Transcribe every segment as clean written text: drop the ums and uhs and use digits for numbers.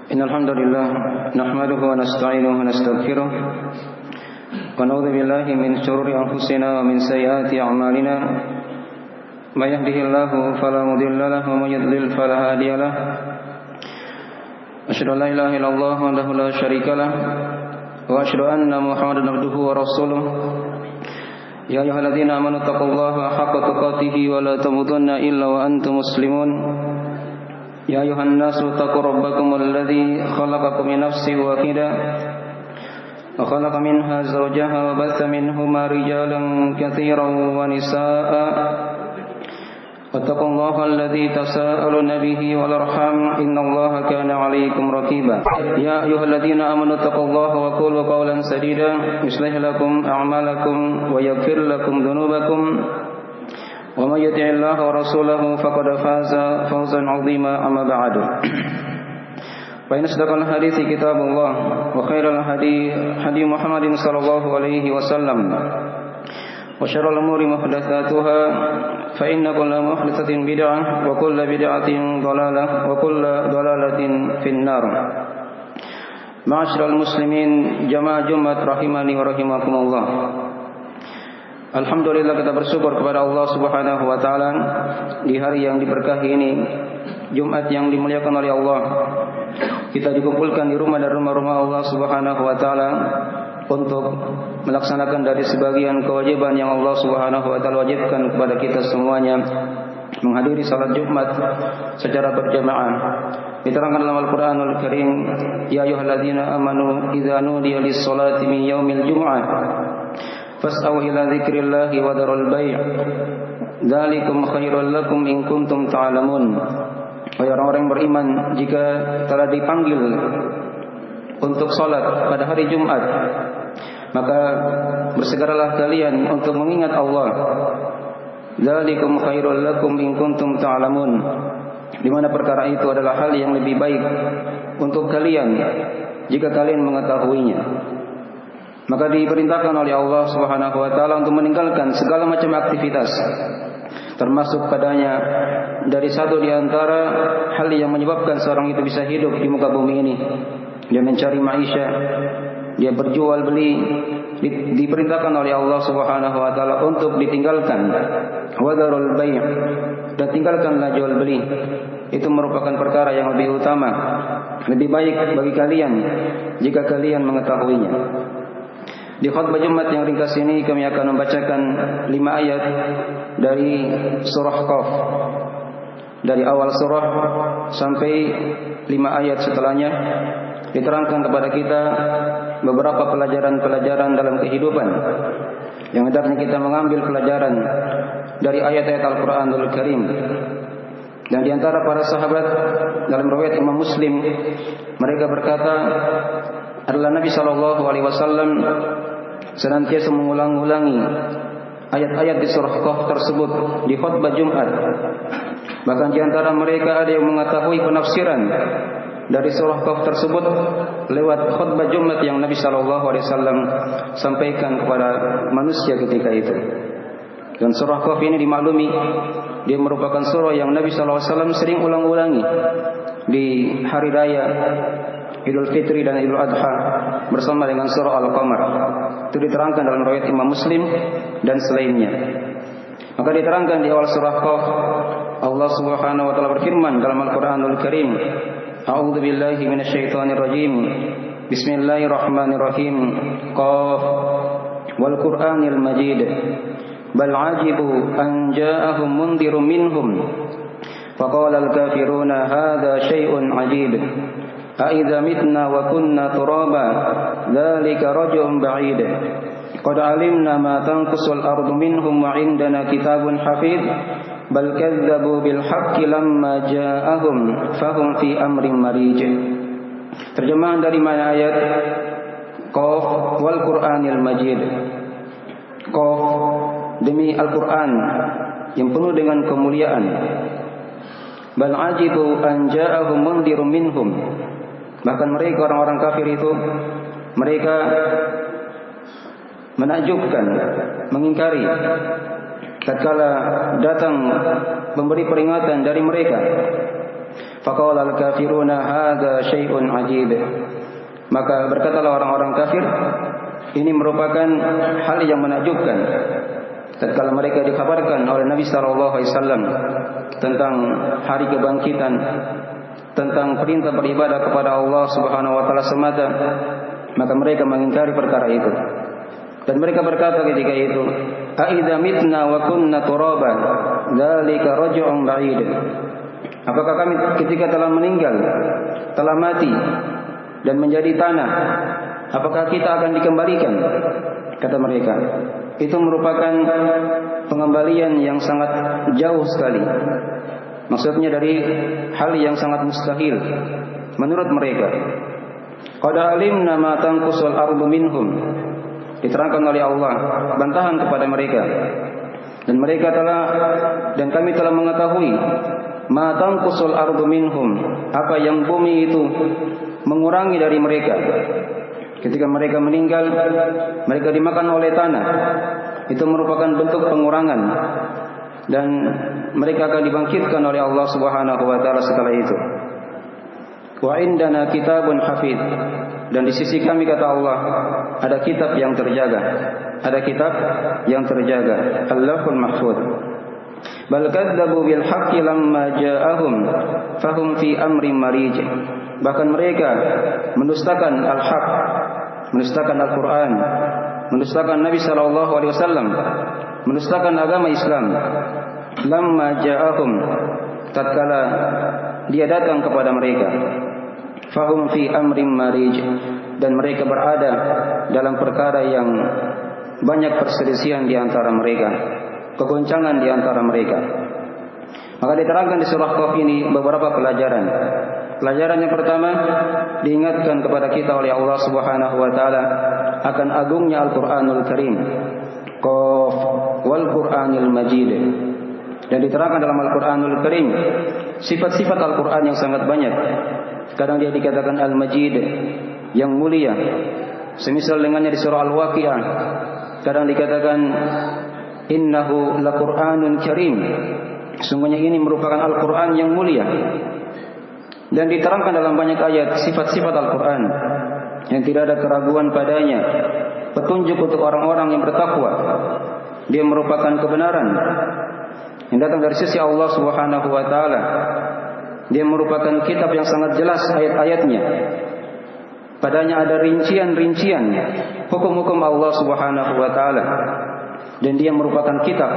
Innal hamdalillah nahmaduhu wa nasta'inuhu wa nastaghfiruh wa na'udzu billahi min shururi anfusina wa min sayyiati a'malina may yahdihillahu fala mudilla lahu wa may yudlil fala hadiya lahu asyhadu an la ilaha illallah wahdahu la syarika lahu wa asyhadu anna muhammadan abduhu wa rasuluh ya ayyuhalladzina amanu taqullaha haqqa tuqatih wa la tamutunna illa wa antum muslimun يا أيها الناس اتقوا ربكم الذي خلقكم من نفس واحدة وخلق منها زوجها وبث منهما رجالا كثيرا ونساء واتقوا الله الذي تساءلون به والأرحام إن الله كان عليكم رقيبا يا أيها الذين آمنوا اتقوا الله وقولوا قولا سديدا يصلح لكم أعمالكم ويغفر لكم ذنوبكم ومن يطع الله ورسوله فقد فاز فوزا عظيما أما بعد فإن أصدق الحديث كتاب الله وخير الهدي هدي محمد صلى الله عليه وسلم وشر الأمور محدثاتها فإن كل محدثة بدعة وكل بدعة ضلالة وكل ضلالة في النار معاشر المسلمين جماعة Jumat rahimani wa rahimakumullah. Alhamdulillah, kita bersyukur kepada Allah Subhanahu wa taala di hari yang diberkahi ini, Jumat yang dimuliakan oleh Allah. Kita dikumpulkan di rumah dan rumah-rumah Allah Subhanahu wa taala untuk melaksanakan dari sebagian kewajiban yang Allah Subhanahu wa taala wajibkan kepada kita semuanya, menghadiri salat Jumat secara berjamaah. Diterangkan dalam Al-Qur'anul Karim, ya ayyuhalladzina amanu idza nudiya lis-salati min yaumil jumu'ah fas'au ila dzikrillahi wa darul bai' dzalikum khairul lakum in kuntum ta'lamun. Wahai orang-orang beriman, jika telah dipanggil untuk salat pada hari Jumat, maka bersegeralah kalian untuk mengingat Allah. Dzalikum khairul lakum in kuntum ta'lamun, di mana perkara itu adalah hal yang lebih baik untuk kalian jika kalian mengetahuinya. Maka diperintahkan oleh Allah Subhanahu wa taala untuk meninggalkan segala macam aktivitas, termasuk padanya dari satu di antara hal yang menyebabkan seorang itu bisa hidup di muka bumi ini. Dia mencari maisha, dia berjual beli, diperintahkan oleh Allah Subhanahu wa taala untuk ditinggalkan. Wadarul bai', dan tinggalkanlah jual beli. Itu merupakan perkara yang lebih utama, lebih baik bagi kalian jika kalian mengetahuinya. Di khutbah Jumat yang ringkas ini kami akan membacakan 5 ayat dari surah Qaf. Dari awal surah sampai 5 ayat setelahnya diterangkan kepada kita beberapa pelajaran-pelajaran dalam kehidupan yang hendaknya kita mengambil pelajaran dari ayat-ayat Al-Qur'anul Karim. Dan di antara para sahabat dalam riwayat Imam Muslim, mereka berkata adalah Nabi sallallahu alaihi wasallam senantiasa mengulang-ulangi ayat-ayat di surah Qaf tersebut di khutbah Jumat. Bahkan di antara mereka ada yang mengetahui penafsiran dari surah Qaf tersebut lewat khutbah Jumat yang Nabi sallallahu alaihi wasallam sampaikan kepada manusia ketika itu. Dan surah Qaf ini dimaklumi dia merupakan surah yang Nabi sallallahu alaihi wasallam sering ulang-ulangi di hari raya Idul Fitri dan Idul Adha bersama dengan surah Al-Qamar. Itu diterangkan dalam riwayat Imam Muslim dan selainnya. Maka diterangkan di awal surah Qaf, Allah Subhanahu wa taala berfirman dalam Al-Qur'anul Karim, A'udzu billahi minasyaitonir rajim. Bismillahirrahmanirrahim. Qaf wal Qur'anil Majid. Bal ajibu an ja'ahum mundhirun minhum. Faqala al-kafiruna hadza syai'un 'ajib. أَإِذَا مِتْنَا وَكُنَّا تُرَابًا ذَلِكَ رَجْعٌ بَعِيدٌ قَدْ عَلِمْنَا مَا تَنقُصُ الْأَرْضُ مِنْهُمْ وَعِندَنَا كِتَابٌ حَفِيظٌ بَلْ كَذَّبُوا بِالْحَقِّ لَمَّا جَاءَهُمْ فَهُمْ فِي أَمْرٍ مَرِيجٍ. Terjemahan dari mana ayat Qaf wal Qur'anil Majid. Qaf demi Al-Qur'an yang penuh dengan kemuliaan. Bal ajibu an ja'ahum mundhirun minhum. Bahkan mereka orang-orang kafir itu, mereka menakjubkan, mengingkari tatkala datang memberi peringatan dari mereka. Faqala al-kafiruna hadza syai'un 'ajib. Maka berkatalah orang-orang kafir, ini merupakan hal yang menakjubkan. Tatkala mereka dikabarkan oleh Nabi sallallahu alaihi wasallam tentang hari kebangkitan, tentang perintah beribadah kepada Allah Subhanahu wa taala semata, maka mereka mengingkari perkara itu. Dan mereka berkata ketika itu, "Aidza mitna wa kunna turaban, dzalika raj'un ba'id." Apakah kami ketika telah meninggal, telah mati dan menjadi tanah, apakah kita akan dikembalikan? Kata mereka. Itu merupakan pengembalian yang sangat jauh sekali. Maksudnya dari hal yang sangat mustahil menurut mereka. Qad alimna ma tanqusul ardu minhum. Diterangkan oleh Allah bantahan kepada mereka. Dan kami telah mengetahui ma tanqusul ardu minhum, apa yang bumi itu mengurangi dari mereka. Ketika mereka meninggal, mereka dimakan oleh tanah. Itu merupakan bentuk pengurangan, dan mereka akan dibangkitkan oleh Allah Subhanahu wa taala setelah itu. Wa indana kitabun hafidz, dan di sisi kami kata Allah ada kitab yang terjaga. Ada kitab yang terjaga, Allahul Mahfuz. Bal kadzabu bil haqqi lamma ja'ahum fahum fi amrin marij. Bahkan mereka mendustakan al-haq, mendustakan Al-Quran, mendustakan Nabi sallallahu alaihi wasallam, mendustakan agama Islam. Lamma ja'ahum, tatkala dia datang kepada mereka. Fahum fi amrin marij, dan mereka berada dalam perkara yang banyak perselisihan di antara mereka, kegoncangan di antara mereka. Maka diterangkan di surah Qaf ini beberapa pelajaran. Pelajaran yang pertama, diingatkan kepada kita oleh Allah Subhanahu wa taala akan agungnya Al-Qur'anul Karim. Qaf wal Qur'anil Majid. Dan diterangkan dalam Al-Qur'anul Karim sifat-sifat Al-Qur'an yang sangat banyak. Kadang dia dikatakan Al-Majid, yang mulia. Semisal dengannya di surah Al-Waqiah. Kadang dikatakan innahu laqur'anun karim. Sungguhnya ini merupakan Al-Qur'an yang mulia. Dan diterangkan dalam banyak ayat sifat-sifat Al-Quran yang tidak ada keraguan padanya, petunjuk untuk orang-orang yang bertakwa. Dia merupakan kebenaran yang datang dari sisi Allah Subhanahu wa taala. Dia merupakan kitab yang sangat jelas ayat-ayatnya. Padanya ada rincian-rincian hukum-hukum Allah Subhanahu wa taala. Dan dia merupakan kitab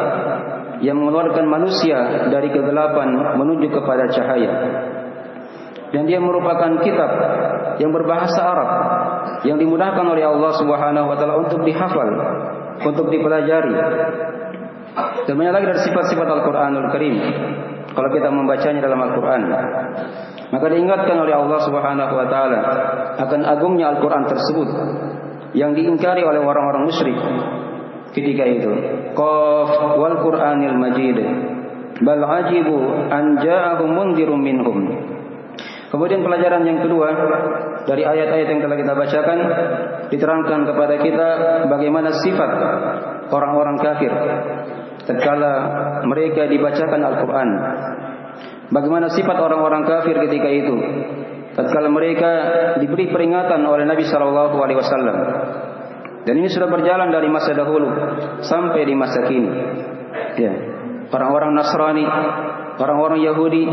yang mengeluarkan manusia dari kegelapan menuju kepada cahaya. Dan dia merupakan kitab yang berbahasa Arab, yang dimudahkan oleh Allah Subhanahu wa taala untuk dihafal, untuk dipelajari. Dan banyak lagi dari sifat-sifat Al-Qur'anul Karim kalau kita membacanya dalam Al-Qur'an. Maka diingatkan oleh Allah Subhanahu wa taala akan agungnya Al-Qur'an tersebut yang diingkari oleh orang-orang musyrik ketika itu. Qaf wal Qur'anil Majid. Bal ajibu an ja'ahum mundzirun minhum. Kemudian pelajaran yang kedua dari ayat-ayat yang telah kita bacakan, diterangkan kepada kita bagaimana sifat orang-orang kafir tatkala mereka dibacakan Al-Quran. Bagaimana sifat orang-orang kafir ketika itu tatkala mereka diberi peringatan oleh Nabi sallallahu alaihi wasallam. Dan ini sudah berjalan dari masa dahulu sampai di masa kini. Ya. Orang-orang Nasrani, orang-orang Yahudi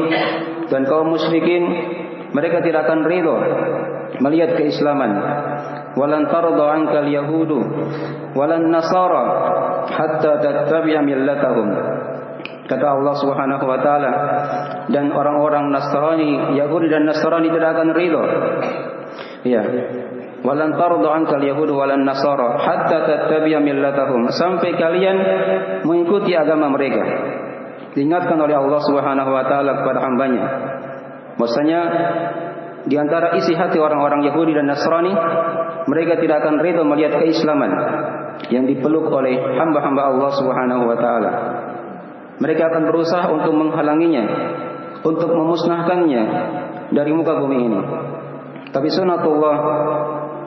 dan kaum musyrikin, mereka tidak akan ridho melihat keislaman. Walan tarda ankal yahudu walan nasara hatta tattabi'a millatahum. Kata Allah Subhanahu wa taala, dan orang-orang Nasrani, Yahudi dan Nasrani tidak akan ridho. Ya. Walan tarda ankal yahudu walan nasara hatta tattabi'a millatahum, sampai kalian mengikuti agama mereka. Diingatkan oleh Allah Subhanahu wa taala kepada hambanya bahwasanya di antara isi hati orang-orang Yahudi dan Nasrani, mereka tidak akan ridha melihat keislaman yang dipeluk oleh hamba-hamba Allah Subhanahu wa taala. Mereka akan berusaha untuk menghalanginya, untuk memusnahkannya dari muka bumi ini. Tapi sunatullah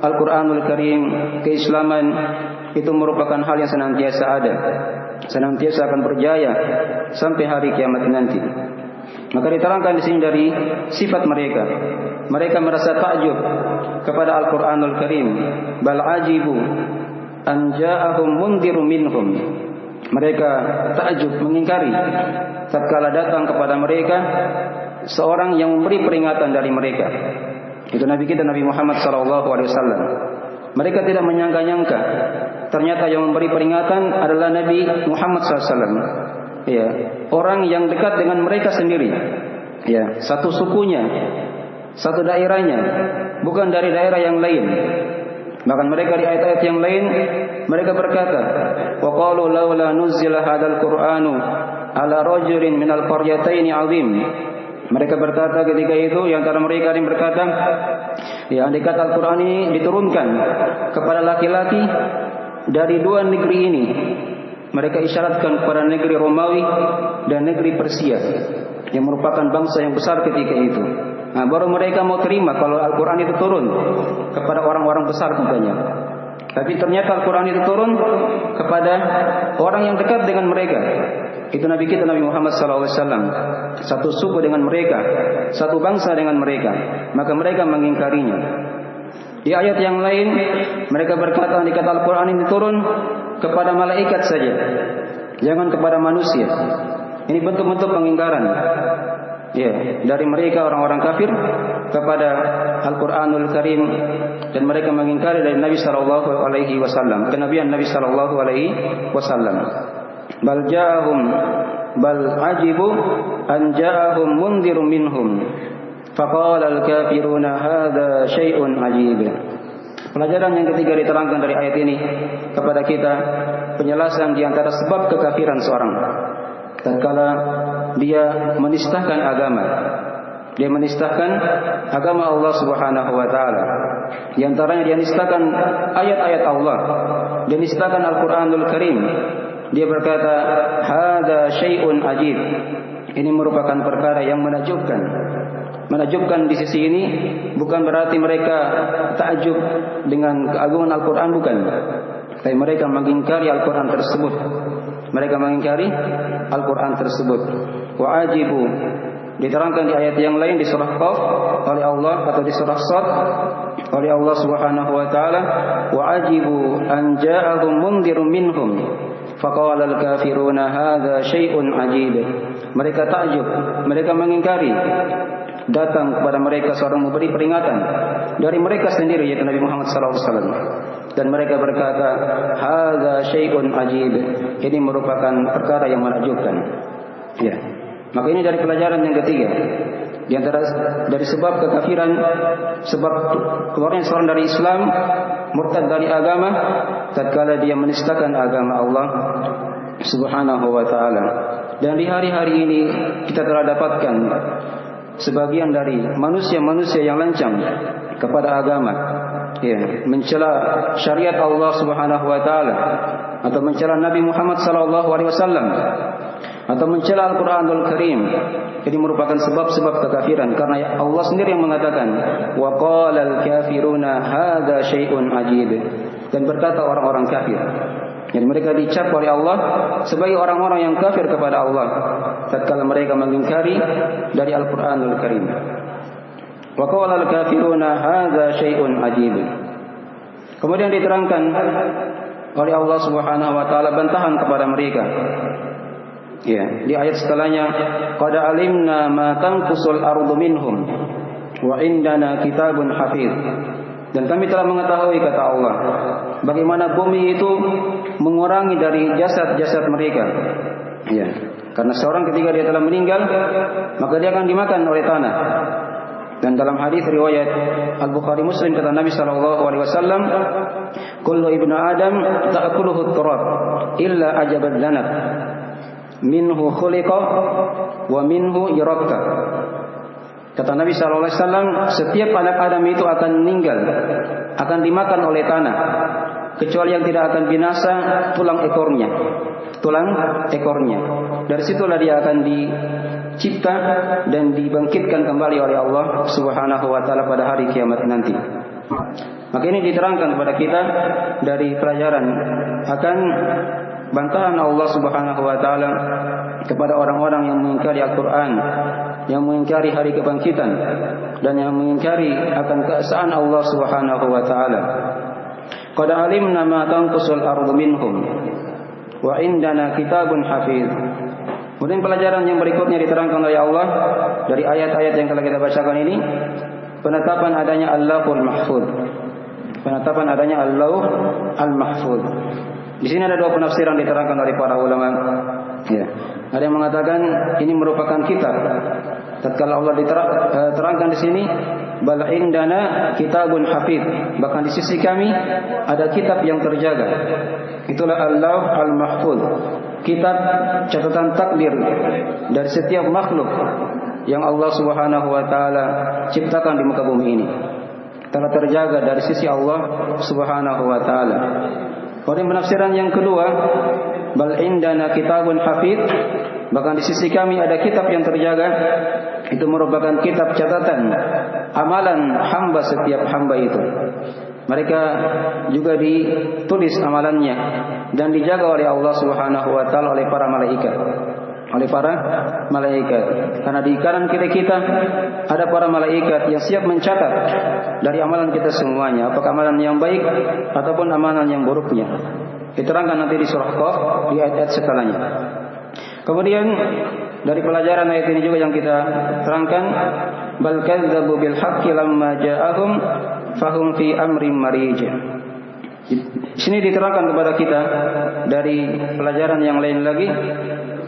Al-Quranul Karim, keislaman itu merupakan hal yang senantiasa ada, senantiasa akan berjaya sampai hari kiamat nanti. Maka diterangkan di sini dari sifat mereka. Mereka merasa takjub kepada Al-Qur'anul Karim. Bal ajibu an ja'ahum mundhirum minhum. Mereka takjub, mengingkari tatkala datang kepada mereka seorang yang memberi peringatan dari mereka. Itu Nabi kita Nabi Muhammad SAW. Mereka tidak menyangka-nyangka ternyata yang memberi peringatan adalah Nabi Muhammad SAW. Ya, orang yang dekat dengan mereka sendiri. Ya, satu sukunya, satu daerahnya, bukan dari daerah yang lain. Bahkan mereka di ayat-ayat yang lain mereka berkata, wa qalu laula nuzila hadzal qur'anu ala rajulin minal qaryataini 'azim. Mereka berkata ketika itu, yang antara mereka yang berkata, ya, andai kata Al-Qur'an ini diturunkan kepada laki-laki dari dua negeri ini. Mereka isyaratkan kepada negeri Romawi dan negeri Persia yang merupakan bangsa yang besar ketika itu. Nah, baru mereka mau terima kalau Al-Quran itu turun kepada orang-orang besar katanya. Tapi ternyata Al-Quran itu turun kepada orang yang dekat dengan mereka. Itu Nabi kita Nabi Muhammad SAW. Satu suku dengan mereka, satu bangsa dengan mereka. Maka mereka mengingkarinya. Di ayat yang lain mereka berkata, dikata Al-Quran ini turun kepada malaikat saja, jangan kepada manusia. Ini bentuk-bentuk pengingkaran, ya, dari mereka orang-orang kafir kepada Al-Quranul Karim, dan mereka mengingkari dari Nabi Sallallahu Alaihi Wasallam, kenabian Nabi Sallallahu Alaihi Wasallam. Bal ja'ahum bal ajibu an ja'ahum mundhirum minhum. Faqala al-kafiruna hadza syai'un ajib. Pelajaran yang ketiga diterangkan dari ayat ini kepada kita, penjelasan di antara sebab kekafiran seorang tatkala dia menistakan agama. Dia menistakan agama Allah Subhanahu wa taala. Di antaranya dia nistakan ayat-ayat Allah, dia nistakan Al-Qur'anul Karim. Dia berkata, hadza syai'un ajib. Ini merupakan perkara yang menakjubkan. Menakjubkan di sisi ini bukan berarti mereka takjub dengan keagungan Al-Quran, bukan. Tapi mereka mengingkari Al-Quran tersebut. Mereka mengingkari Al-Quran tersebut. Wa ajibu, diterangkan di ayat yang lain di surah Qaf oleh Allah, atau di surah Sad oleh Allah Subhanahu wa taala, wa ajibu an ja'ahum mundhirum minhum faqala al-kafiruna hadza syai'un ajib. Mereka takjub, mereka mengingkari datang kepada mereka seorang memberi peringatan dari mereka sendiri, yaitu Nabi Muhammad SAW. Dan mereka berkata, hadza syai'un ajib. Ini merupakan perkara yang menakjubkan. Ya. Maka ini dari pelajaran yang ketiga. Di antara dari sebab kekafiran, sebab keluarnya seorang dari Islam, murtad dari agama, tatkala dia menistakan agama Allah Subhanahu wa taala. Dan di hari-hari ini kita telah dapatkan sebagian dari manusia-manusia yang lancang kepada agama, ya, mencela syariat Allah Subhanahu wa taala, atau mencela Nabi Muhammad sallallahu alaihi wasallam, atau mencela Al-Qur'anul Karim. Ini merupakan sebab-sebab kekafiran, karena Allah sendiri yang mengatakan, wa qalal kafiruna hadza syai'un ajib. Dan berkata orang-orang kafir, jadi mereka dicap oleh Allah sebagai orang-orang yang kafir kepada Allah tatkala mereka mengingkari dari Al-Qur'anul Karim. Wa qala al-kafiruna hadza syai'un ajib. Kemudian diterangkan oleh Allah Subhanahu wa taala bantahan kepada mereka. Ya, di ayat setelahnya, qad alimna ma tanqusul ardu minhum wa indana kitabun hafiz. Dan kami telah mengetahui, kata Allah, bagaimana bumi itu mengurangi dari jasad-jasad mereka. Ya, karena seorang ketika dia telah meninggal, maka dia akan dimakan oleh tanah. Dan dalam hadis riwayat Al-Bukhari Muslim, kata Nabi sallallahu alaihi wasallam, kullu ibnu Adam ta'kuluhu turab illa ajabat zanab. Minhu khuliqa wa minhu yurakka. Kata Nabi SAW, setiap anak Adam itu akan meninggal, akan dimakan oleh tanah, kecuali yang tidak akan binasa tulang ekornya. Tulang ekornya. Dari situlah dia akan dicipta dan dibangkitkan kembali oleh Allah Subhanahu wa taala pada hari kiamat nanti. Maka ini diterangkan kepada kita dari pelajaran akan bantahan Allah Subhanahu wa taala kepada orang-orang yang mengingkari Al-Quran, yang mengingkari hari kebangkitan, dan yang mengingkari akan keesaan Allah Subhanahu wa taala. Qad alimna ma tanqusul ardu minhum wa indana kitabun hafiz. Kemudian pelajaran yang berikutnya diterangkan oleh Allah dari ayat-ayat yang telah kita bacakan ini, penetapan adanya Allahul Mahfuz. Penetapan adanya Allah Al-Mahfuz. Di sini ada dua penafsiran diterangkan oleh para ulama. Ya. Ada yang mengatakan ini merupakan kitab. Tatkala Allah diterangkan di sini, bal indana kitabun hafiz. Bahkan di sisi kami ada kitab yang terjaga. Itulah Allah Al-Mahfuz. Kitab catatan takdir dari setiap makhluk yang Allah Subhanahu wa taala ciptakan di muka bumi ini telah terjaga dari sisi Allah Subhanahu wa taala. Kemudian penafsiran yang kedua, bal indana kitabun hafiz, bahkan di sisi kami ada kitab yang terjaga. Itu merupakan kitab catatan amalan hamba setiap hamba itu. Mereka juga ditulis amalannya dan dijaga oleh Allah Subhanahu wa taala oleh para malaikat. Karena di kanan kita ada para malaikat yang siap mencatat dari amalan kita semuanya, apakah amalan yang baik ataupun amalan yang buruknya. Diterangkan nanti di surah Qaf di ayat-ayat setelahnya. Kemudian dari pelajaran ayat ini juga yang kita terangkan, bal kadzdzabu bil haqqi lamma ja'ahum fahum fi amrin marij. Di sini diterangkan kepada kita dari pelajaran yang lain lagi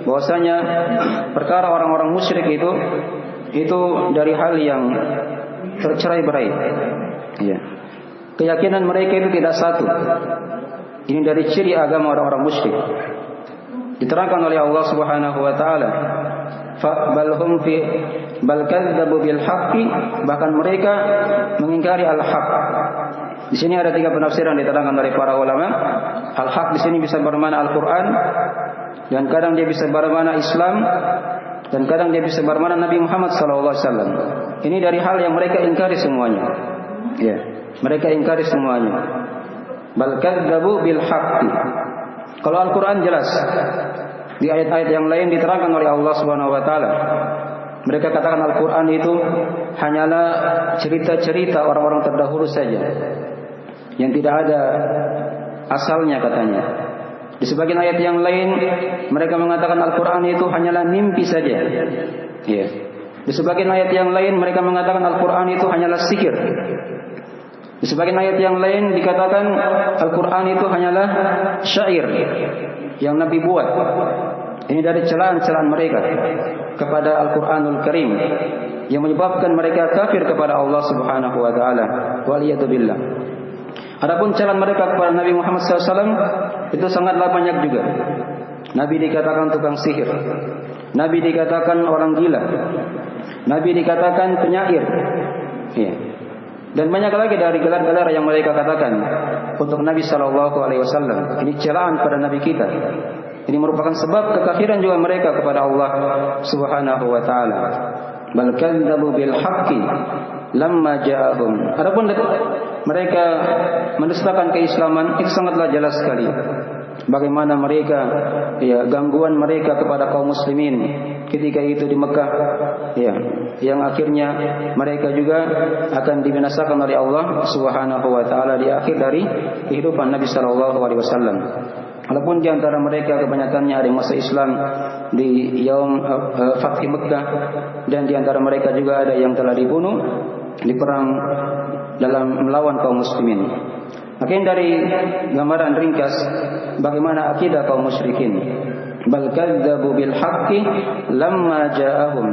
bahwasanya perkara orang-orang musyrik itu dari hal yang tercerai-berai. Ya. Keyakinan mereka itu tidak satu. Ini dari ciri agama orang-orang musyrik. Diterangkan oleh Allah Subhanahu wa taala, bal kadzdzabu bil haqqi, bahkan mereka mengingkari al-haq. Di sini ada tiga penafsiran diterangkan dari para ulama. Al-haq di sini bisa bermakna Al-Qur'an, dan kadang dia bisa bermakna Islam, dan kadang dia bisa bermakna Nabi Muhammad sallallahu alaihi wasallam. Ini dari hal yang mereka ingkari semuanya. Ya, mereka ingkari semuanya. Bal kadzdzabu bil haqqi. Kalau Al-Qur'an jelas. Di ayat-ayat yang lain diterangkan oleh Allah Subhanahu wa taala. Mereka katakan Al-Qur'an itu hanyalah cerita-cerita orang-orang terdahulu saja, yang tidak ada asalnya katanya. Di sebagian ayat yang lain mereka mengatakan Al-Quran itu hanyalah mimpi saja. Ya. Di sebagian ayat yang lain mereka mengatakan Al-Quran itu hanyalah sihir. Di sebagian ayat yang lain dikatakan Al-Quran itu hanyalah syair yang Nabi buat. Ini dari celaan-celaan mereka kepada Al-Quranul Karim yang menyebabkan mereka kafir kepada Allah Subhanahu wa taala. Waliyadzubillah. Adapun celaan mereka kepada Nabi Muhammad SAW itu sangatlah banyak juga. Nabi dikatakan tukang sihir, Nabi dikatakan orang gila, Nabi dikatakan penyair, ya. Dan banyak lagi dari gelar-gelar yang mereka katakan untuk Nabi SAW. Ini celaan pada Nabi kita. Ini merupakan sebab kekafiran juga mereka kepada Allah Subhanahu wa taala. Bal kadzdzabu bil haqqi lamma ja'ahum. Adapun mereka mendustakan keislaman, itu sangatlah jelas sekali. Bagaimana mereka, ya, gangguan mereka kepada kaum muslimin ketika itu di Mekah, ya, yang akhirnya mereka juga akan dibinasakan oleh Allah Subhanahu wa taala di akhir dari kehidupan Nabi sallallahu alaihi wasallam. Walaupun di antara mereka kebanyakannya ada yang masuk Islam di yaum Fath Mekah, dan di antara mereka juga ada yang telah dibunuh di perang dalam melawan kaum muslimin. Mungkin dari gambaran ringkas bagaimana akidah kaum musyrikin. Bal kadzdzabu bil haqqi lamma ja'ahum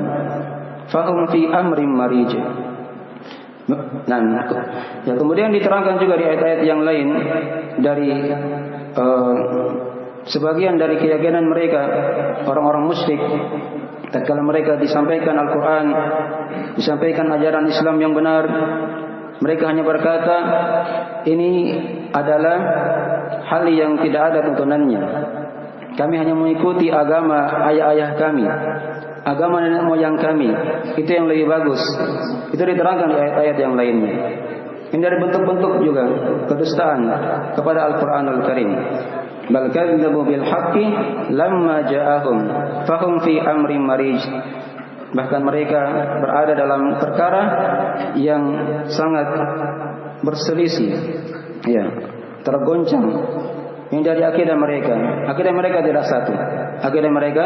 fahum fi amrin marij. Nah, ya, kemudian diterangkan juga di ayat-ayat yang lain dari sebagian dari keyakinan mereka orang-orang musyrik. Tatkala mereka disampaikan Al-Quran, disampaikan ajaran Islam yang benar, mereka hanya berkata ini adalah hal yang tidak ada tuntunannya. Kami hanya mengikuti agama ayah-ayah kami, agama nenek moyang kami, itu yang lebih bagus. Itu diterangkan di ayat-ayat yang lainnya. Ini dari bentuk-bentuk juga kedustaan kepada Al-Quranul Karim. bal kadzdzabu bil haqqi lamma ja'ahum fahum fi amrin marij. Bahkan mereka berada dalam perkara yang sangat berselisih, ya, tergoncang yang dari akidah mereka. Akidah mereka tidak satu. Akidah mereka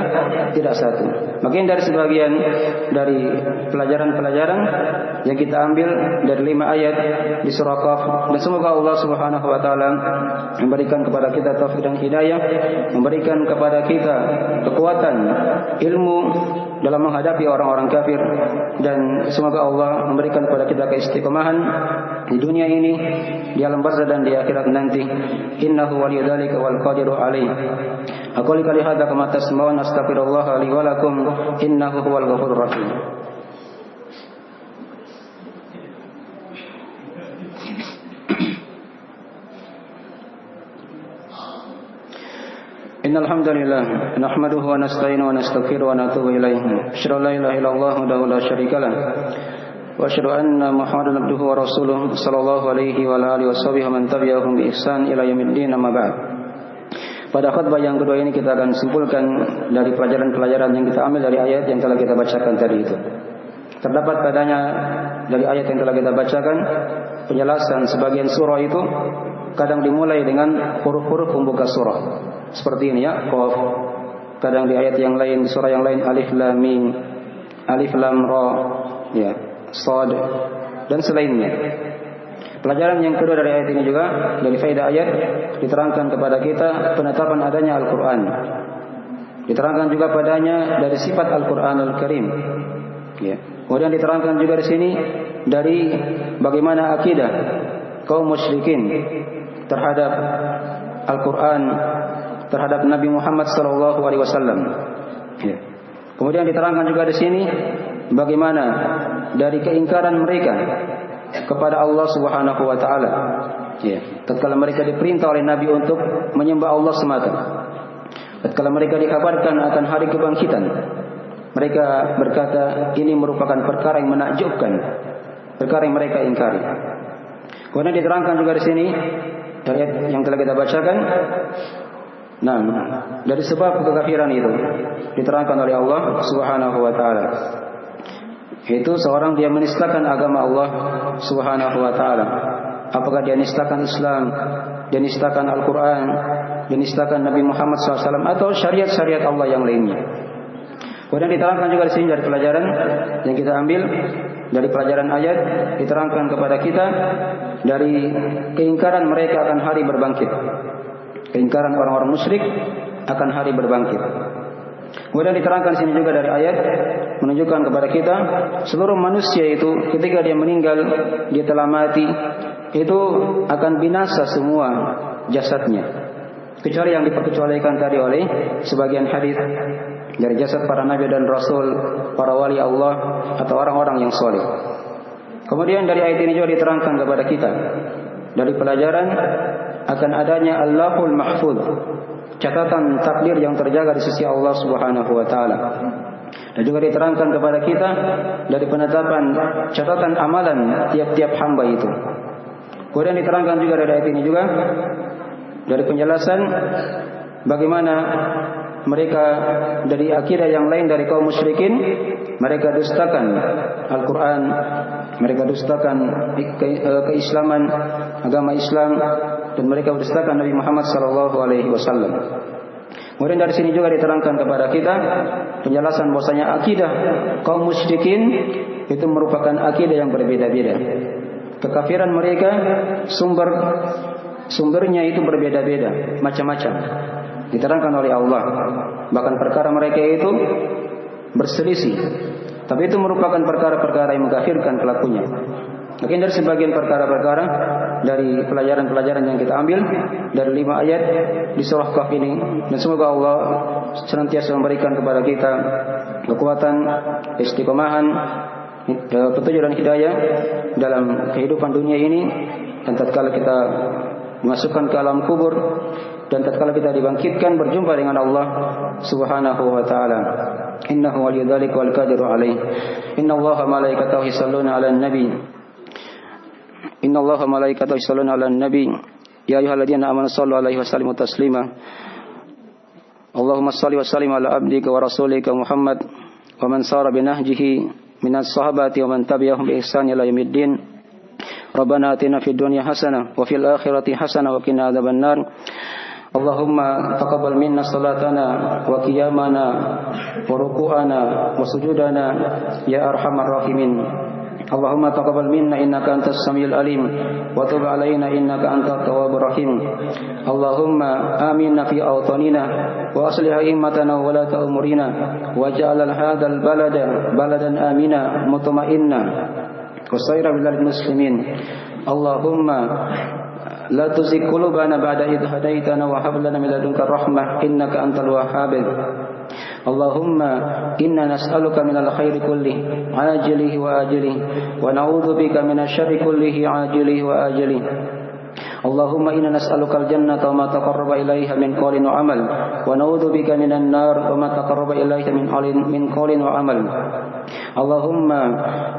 tidak satu. Makanya dari sebagian dari pelajaran-pelajaran yang kita ambil dari 5 ayat di surah Qaf, dan semoga Allah Subhanahu wa taala memberikan kepada kita taufik dan hidayah, memberikan kepada kita kekuatan ilmu dalam menghadapi orang-orang kafir, dan semoga Allah memberikan kepada kita keistiqomahan di dunia ini, di alam barzakh dan di akhirat nanti. Innahu waliyudzalika wal qadiru alaih. Aqulu qali hadza kama tasma'un astaghfirullah li wa lakum innahu huwal ghafurur rahim. Innal hamdalillah nahmaduhu wa nasta'inuhu wa nastaghfiruhu wa natubu ilaihi. Asyhadu an la ilaha illallah wahdahu la syarika lah wa asyhadu anna Muhammadan abduhu wa rasuluh sallallahu alaihi wa alihi washabihi man tabi'ahum bi ihsan ila yaumiddin. Amma ba'd. Pada khutbah yang kedua ini kita akan simpulkan dari pelajaran-pelajaran yang kita ambil dari ayat yang telah kita bacakan tadi itu. Terdapat padanya dari ayat yang telah kita bacakan penjelasan sebagian surah itu kadang dimulai dengan huruf-huruf pembuka surah. Seperti ini ya, Qaf. Kadang di ayat yang lain, di surah yang lain alif lam mim, alif lam ra, ya, shad dan selainnya. Pelajaran yang kedua dari ayat ini juga, dari faedah ayat diterangkan kepada kita penetapan adanya Al-Qur'an. Diterangkan juga padanya dari sifat Al-Qur'anul Karim. Ya. Kemudian diterangkan juga di sini dari bagaimana akidah kaum musyrikin terhadap Al-Qur'an, terhadap Nabi Muhammad sallallahu alaihi wasallam. Ya. Kemudian diterangkan juga di sini bagaimana dari keingkaran mereka kepada Allah Subhanahu wa taala. Ya, tatkala mereka diperintah oleh Nabi untuk menyembah Allah semata. Tatkala mereka dikabarkan akan hari kebangkitan, mereka berkata ini merupakan perkara yang menakjubkan, perkara yang mereka ingkari. Kemudian diterangkan juga di sini dari ayat yang telah kita bacakan. Nah, dari sebab kekafiran itu diterangkan oleh Allah Subhanahu wa taala. Itu seorang dia menistakan agama Allah Subhanahu wa taala. Apakah dia nistakan Islam, dia nistakan Al-Qur'an, dia nistakan Nabi Muhammad SAW atau syariat-syariat Allah yang lainnya. Kemudian diterangkan juga di sini dari pelajaran yang kita ambil dari pelajaran ayat, diterangkan kepada kita dari keingkaran mereka akan hari berbangkit. Keingkaran orang-orang musyrik akan hari berbangkit. Kemudian diterangkan sini juga dari ayat menunjukkan kepada kita seluruh manusia itu ketika dia meninggal, dia telah mati, itu akan binasa semua jasadnya, kecuali yang diperkecualikan tadi oleh sebagian hadis dari jasad para nabi dan rasul, para wali Allah atau orang-orang yang saleh. Kemudian dari ayat ini juga diterangkan kepada kita dari pelajaran akan adanya Allahul Mahfuz, catatan takdir yang terjaga di sisi Allah Subhanahu wa taala. Dan juga diterangkan kepada kita dari penetapan catatan amalan tiap-tiap hamba itu. Kemudian diterangkan juga dari ayat ini juga dari penjelasan bagaimana mereka dari akidah yang lain dari kaum musyrikin, mereka dustakan Al-Quran, mereka dustakan keislaman, agama Islam, dan mereka dustakan Nabi Muhammad SAW. Kemudian dari sini juga diterangkan kepada kita penjelasan bahwasanya akidah kaum musyrikin itu merupakan akidah yang berbeda-beda. Kekafiran mereka sumbernya itu berbeda-beda, macam-macam. Diterangkan oleh Allah. Bahkan perkara mereka itu berselisih. Tapi itu merupakan perkara-perkara yang mengkafirkan pelakunya. Mungkin dari sebagian perkara-perkara dari pelajaran-pelajaran yang kita ambil dari 5 ayat di surah Qaf ini, dan semoga Allah senantiasa memberikan kepada kita kekuatan, istiqomahan, petunjuk dan hidayah dalam kehidupan dunia ini, dan tatkala kita dimasukkan ke alam kubur, dan tatkala kita dibangkitkan berjumpa dengan Allah Subhanahu wa taala. Innahu waliyudzalika wal qadiru alaih. Innallaha malaikatahu yusholluna 'alan nabi. Innallaha malaikatahu yusholluna 'alan nabi. يا أيها الذين آمنوا صلوا عليه وسلموا تسليما اللهم صل وسلم على عبدك ورسولك محمد ومن سار بنهجه من الصحابة ومن تبعهم بإحسان إلى يوم الدين ربنا آتنا في الدنيا حسنة وفي الآخرة حسنة وقنا عذاب النار اللهم تقبل منا صلاتنا وقيامنا وركوعنا وسجودنا يا أرحم الراحمين اللهم تقبل منا إنك أنت السميع العليم وتب علينا إنك أنت التواب الرحيم اللهم آمنا في أوطاننا وأصلح أئمتنا وولاة أمورنا واجعل هذا البلد بلدا آمنا مطمئنا وسائر بلاد المسلمين اللهم لا تزغ قلوبنا بعد إذ هديتنا وهب لنا من لدنك الرحمة إنك أنت الوهاب اللهم إنا نسألك من الخير كله عاجله وآجله ونعوذ بك من الشر كله عاجله وآجله اللهم إنا نسألك الجنة وما تقرب إليها من قول وعمل ونعوذ بك من النار وما تقرب إليها من قول وعمل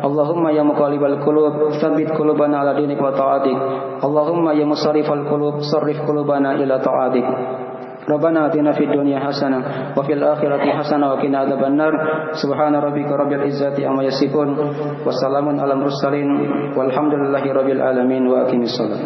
اللهم يا مقلب القلوب ثبت قلوبنا على دينك وطاعتك اللهم يا مصرف القلوب صرف قلوبنا إلى طاعتك ربنا آتنا في الدنيا حسنة وفي الآخرة حسنة وقنا عذاب النار سبحان ربك رب العزة عما يصفون وسلام على المرسلين والحمد لله رب العالمين وأقم الصلاة